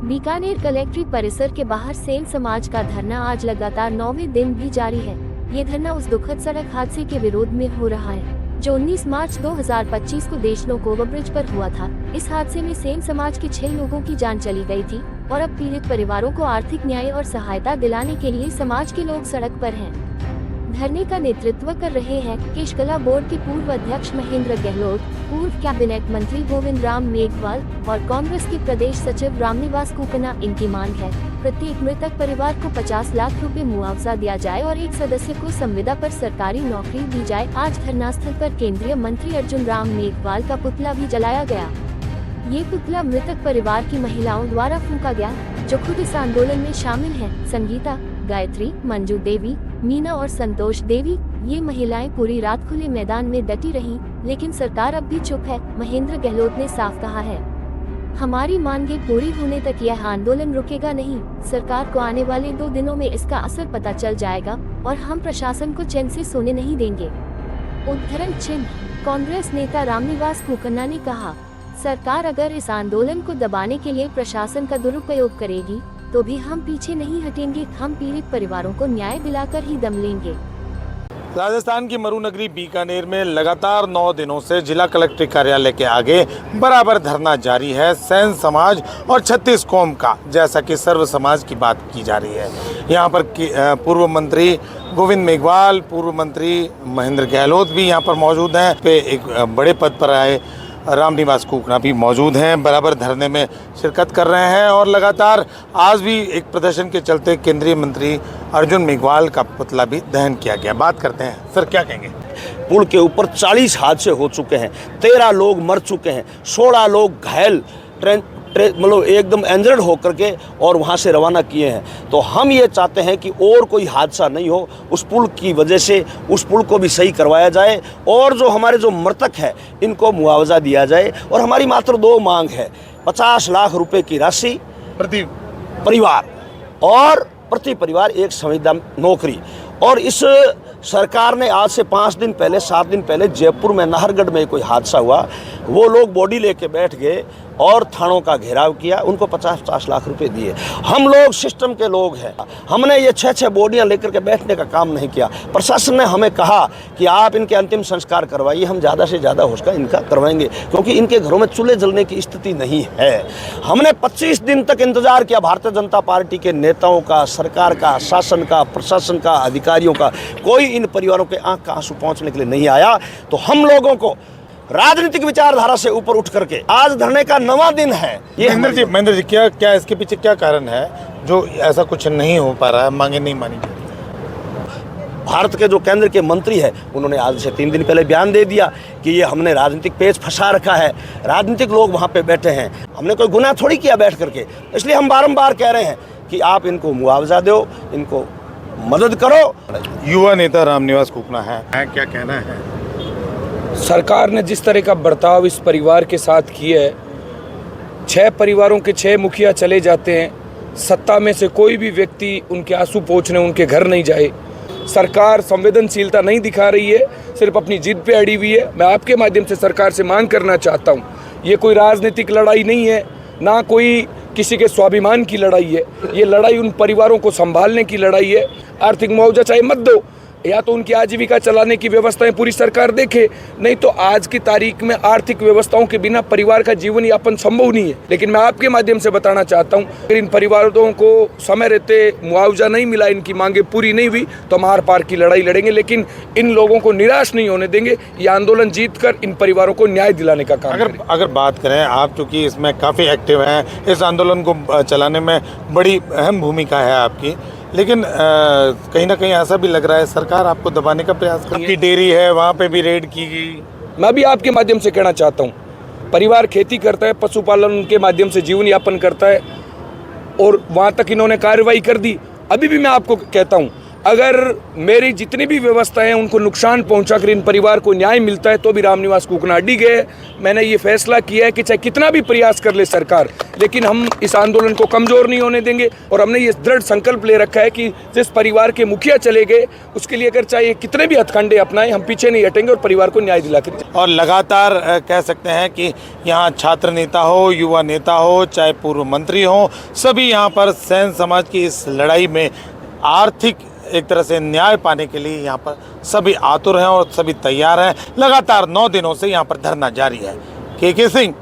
Bikaner collectorate परिसर के बाहर सेन समाज का धरना आज लगातार 9वें दिन भी जारी है। ये धरना उस दुखद सड़क हादसे के विरोध में हो रहा है जो 19 मार्च 2025 को देशनोक ओवरब्रिज पर हुआ था। इस हादसे में सेन समाज के 6 लोगों की जान चली गई थी और अब पीड़ित परिवारों को आर्थिक न्याय और सहायता दिलाने के लिए समाज के लोग सड़क पर हैं। धरने का नेतृत्व कर रहे हैं केशकला बोर्ड के पूर्व अध्यक्ष महेंद्र गहलोत, पूर्व कैबिनेट मंत्री गोविंद राम मेघवाल और कांग्रेस के प्रदेश सचिव रामनिवास कुकना। इनकी मांग है प्रत्येक मृतक परिवार को 50 लाख रुपए मुआवजा दिया जाए और एक सदस्य को संविदा पर सरकारी नौकरी दी जाए। आज धरना स्थल पर केंद्रीय मंत्री अर्जुन राम मेघवाल का पुतला भी जलाया गया। ये पुतला मृतक परिवार की महिलाओं द्वारा फूंका गया जो खुद इस आंदोलन में शामिल हैं। संगीता, गायत्री, मंजू देवी, मीना और संतोष देवी, ये महिलाएं पूरी रात खुले मैदान में डटी रहीं, लेकिन सरकार अब भी चुप है। महेंद्र गहलोत ने साफ कहा है, हमारी मांगे पूरी होने तक यह आंदोलन रुकेगा नहीं। सरकार को आने वाले 2 दिनों में इसका असर पता चल जाएगा और हम प्रशासन को चैन से सोने नहीं देंगे। उद्धरण चिन्ह। कांग्रेस नेता रामनिवास कुकना ने कहा, सरकार अगर इस आंदोलन को दबाने के लिए प्रशासन का दुरुपयोग करेगी तो भी हम पीछे नहीं हटेंगे। हम पीड़ित परिवारों को न्याय दिलाकर ही दम लेंगे। राजस्थान की मरुनगरी बीकानेर में लगातार 9 दिनों से जिला कलेक्ट्रेट कार्यालय के आगे बराबर धरना जारी है। सेन समाज और 36 कौम का, जैसा कि सर्व समाज की बात की जा रही है। यहाँ पर पूर्व मंत्री गोविंद मेघवाल, पूर्व मंत्री महेंद्र गहलोत भी यहाँ पर मौजूद हैं। पे एक बड़े पद पर आए रामनिवास कुकना भी मौजूद हैं, बराबर धरने में शिरकत कर रहे हैं। और लगातार आज भी एक प्रदर्शन के चलते केंद्रीय मंत्री अर्जुन मेघवाल का पुतला भी दहन किया गया। बात करते हैं, सर क्या कहेंगे? पुल के ऊपर 40 हादसे हो चुके हैं, 13 लोग मर चुके हैं, 16 लोग घायल मतलब एकदम इंजर्ड होकर के और वहाँ से रवाना किए हैं। तो हम ये चाहते हैं कि और कोई हादसा नहीं हो, उस पुल की वजह से उस पुल को भी सही करवाया जाए और जो हमारे जो मृतक है इनको मुआवजा दिया जाए। और हमारी मात्र 2 मांग है, 50 लाख रुपए की राशि प्रति परिवार और प्रति परिवार एक संविदा नौकरी। और इस सरकार ने आज से 5 दिन पहले 7 दिन पहले जयपुर में नाहरगढ़ में कोई हादसा हुआ, वो लोग बॉडी लेके बैठ गए और थानों का घेराव किया, उनको 50-50 लाख रुपए दिए। हम लोग सिस्टम के लोग हैं, हमने ये 6-6 बॉडियां लेकर के बैठने का काम नहीं किया। प्रशासन ने हमें कहा कि आप इनके अंतिम संस्कार करवाइए, हम ज़्यादा से ज़्यादा उसका इनका करवाएंगे, क्योंकि इनके घरों में चूल्हे जलने की स्थिति नहीं है। हमने 25 दिन तक इंतजार किया भारतीय जनता पार्टी के नेताओं का, सरकार का, शासन का, प्रशासन का, अधिकारियों का, कोई इन परिवारों के आंख का आंसू पहुँचने के लिए नहीं आया। तो हम लोगों को राजनीतिक विचारधारा से ऊपर उठ करके आज धरने का 9वां दिन है। ये महेंद्र जी क्या इसके पीछे क्या कारण है जो ऐसा कुछ नहीं हो पा रहा है, मांगे नहीं मानी जा रही? भारत के जो केंद्र के मंत्री है उन्होंने आज से 3 दिन पहले बयान दे दिया कि ये हमने राजनीतिक पेच फंसा रखा है, राजनीतिक लोग वहाँ पे बैठे हैं, हमने कोई गुनाह थोड़ी किया बैठ करके। इसलिए हम बारंबार कह रहे हैं कि आप इनको मुआवजा दो, इनको मदद करो। युवा नेता रामनिवास कुकना है, क्या कहना है? सरकार ने जिस तरह का बर्ताव इस परिवार के साथ किया है, 6 परिवारों के 6 मुखिया चले जाते हैं, सत्ता में से कोई भी व्यक्ति उनके आंसू पोंछने उनके घर नहीं जाए। सरकार संवेदनशीलता नहीं दिखा रही है, सिर्फ अपनी जिद पे अड़ी हुई है। मैं आपके माध्यम से सरकार से मांग करना चाहता हूँ, ये कोई राजनीतिक लड़ाई नहीं है, ना कोई किसी के स्वाभिमान की लड़ाई है, ये लड़ाई उन परिवारों को संभालने की लड़ाई है। आर्थिक मुआवजा चाहे मत दो, या तो उनकी आजीविका चलाने की व्यवस्थाएं पूरी सरकार देखे, नहीं तो आज की तारीख में आर्थिक व्यवस्थाओं के बिना परिवार का जीवन यापन संभव नहीं है। लेकिन मैं आपके माध्यम से बताना चाहता हूं, अगर इन परिवारों को समय रहते मुआवजा नहीं मिला, इनकी मांगे पूरी नहीं हुई, तो हम आर पार की लड़ाई लड़ेंगे, लेकिन इन लोगों को निराश नहीं होने देंगे। ये आंदोलन जीत कर इन परिवारों को न्याय दिलाने का काम अगर बात करें, आप चूँकि इसमें काफ़ी एक्टिव हैं, इस आंदोलन को चलाने में बड़ी अहम भूमिका है आपकी, लेकिन कहीं ना कहीं ऐसा भी लग रहा है सरकार आपको दबाने का प्रयास कर रही है। डेयरी है, वहाँ पे भी रेड की गई। मैं भी आपके माध्यम से कहना चाहता हूँ, परिवार खेती करता है, पशुपालन के माध्यम से जीवन यापन करता है और वहाँ तक इन्होंने कार्रवाई कर दी। अभी भी मैं आपको कहता हूँ, अगर मेरी जितनी भी व्यवस्था है उनको नुकसान पहुंचाकर इन परिवार को न्याय मिलता है तो भी रामनिवास कुकनाडी गए। मैंने ये फैसला किया है कि चाहे कितना भी प्रयास कर ले सरकार, लेकिन हम इस आंदोलन को कमज़ोर नहीं होने देंगे। और हमने ये दृढ़ संकल्प ले रखा है कि जिस परिवार के मुखिया चले गए उसके लिए अगर चाहे कितने भी हथकंडे अपनाएं, हम पीछे नहीं हटेंगे और परिवार को न्याय दिला कर। और लगातार कह सकते हैं कि यहाँ छात्र नेता हो, युवा नेता हो, चाहे पूर्व मंत्री हो, सभी यहाँ पर सेन समाज की इस लड़ाई में आर्थिक एक तरह से न्याय पाने के लिए यहाँ पर सभी आतुर हैं और सभी तैयार हैं। लगातार 9 दिनों से यहाँ पर धरना जारी है। के सिंह।